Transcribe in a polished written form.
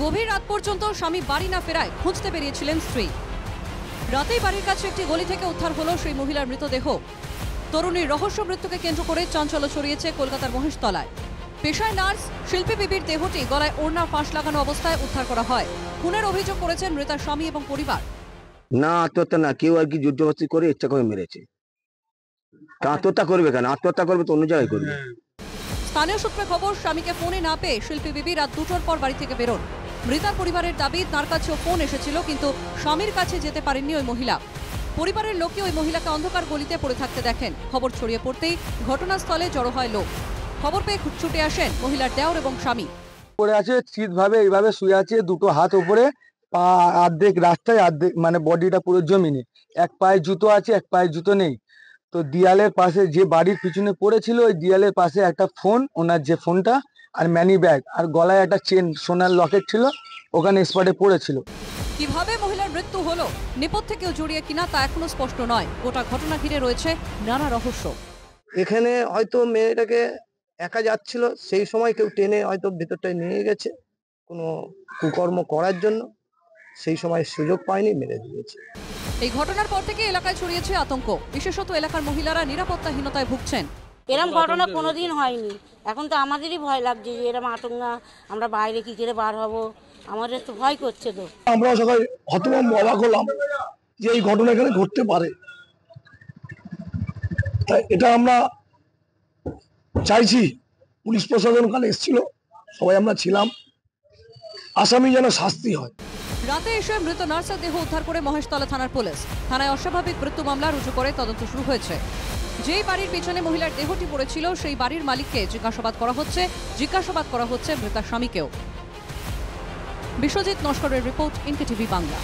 গভীর রাত পর্যন্ত স্বামী বাড়ি না ফেরায় খুঁজতে বেরিয়েছিলেন স্ত্রী। রাতেই বাড়ির কাছে একটি গলি থেকে উদ্ধার হলো সেই মহিলার মৃতদেহ। তরুণীর রহস্য মৃত্যুকে কেন্দ্র করে চাঞ্চল্য ছড়িয়েছে কলকাতার মহেশতলায়। পেশায় নার্স শিল্পী বিবির দেহটি গলায় ওড়না ফাঁস লাগানো অবস্থায় উদ্ধার করা হয়। খুনের অভিযোগ করেছেন মৃতার স্বামী এবং পরিবার। না, আত্মহত্যা না, কেউ আর কি যুদ্ধবস্তি করে ইচ্ছা করে মেরেছে। আত্মহত্যা করবে কেন? আত্মহত্যা করবে তো অন্য জায়গায় করবে। স্থানীয় সূত্রে খবর, স্বামীকে ফোনে না পেয়ে শিল্পী বিবি রাত 2টোর পর বাড়ি থেকে বেরোন। মৃতার পরিবারের দাবি, তার কাছেও ফোন এসেছিল, কিন্তু স্বামীর কাছে যেতে পারেননি ওই মহিলা। পরিবারের লোকে ওই মহিলাকে অন্ধকার গলিতে পড়ে থাকতে দেখেন। খবর ছড়িয়ে পড়তেই ঘটনাস্থলে জড়ো হয় লোক। খবর পেয়ে ছুটে আসেন মহিলার দেওর এবং স্বামী। পড়ে আছে, চিৎভাবে এইভাবে শুয়ে আছে, দুটো হাত উপরে, পা অর্ধেক রাস্তায়, অর্ধেক মানে বডিটা পুরো জমিনে। এক পায়ে জুতো আছে, এক পায়ে জুতো নেই। তো দিয়ালের পাশে যে বাড়ির পিছনে পড়েছিল, ওই দিয়ালের পাশে একটা ফোন, ওনার যে ফোনটা আর ম্যানি ব্যাগ আর গলায় একটা চেন, সোনার লকেট ছিল, ওখানে স্পটে পড়েছিল। কিভাবে মহিলার মৃত্যু হলো, নেপথ্যে কেউ জড়িয়ে কিনা তা এখনো স্পষ্ট নয়। গোটা ঘটনা ঘিরে রয়েছে নানা রহস্য। এখানে হয়তো মেয়েটাকে একা যাচ্ছিল, সেই সময় কেউ টেনে হয়তো ভেতরটায় নিয়ে গেছে কোনো কুকর্ম করার জন্য, সেই সময় সুযোগ পায়নি, মেরে দিয়েছে। এই ঘটনার পর থেকে এলাকায় ছড়িয়েছে আতঙ্ক। বিশেষত এলাকার মহিলারা নিরাপত্তাহীনতায় ভুগছেন। এরম ঘটনা কোনোদিন হয়নি। এখন তো আমাদেরই ভয় লাগছে যে এরম আতঙ্কা, আমরা বাইরে কি করে বার হব, আমাদের তো ভয় করছে। তো আমরা সবাই হতভম্ব, অবাক হলাম যে এই ঘটনা এখানে ঘটতে পারে। তাই এটা আমরা চাইছি, পুলিশ প্রশাসন কালে এসেছিল, সবাই আমরা ছিলাম, আসামি যেন শাস্তি হয়। রাতে এসে মৃত নার্সের দেহ উদ্ধার করে মহেশতলা থানার পুলিশ। থানায় অস্বাভাবিক মৃত্যু মামলা রুজু করে তদন্ত শুরু হয়েছে। যেই বাড়ির পিছনে মহিলার দেহটি পড়েছিল, সেই বাড়ির মালিককে জিজ্ঞাসাবাদ করা হচ্ছে মৃতার স্বামীকেও। বিশ্বজিৎ নস্করের রিপোর্ট, ইনকে টিভি বাংলা।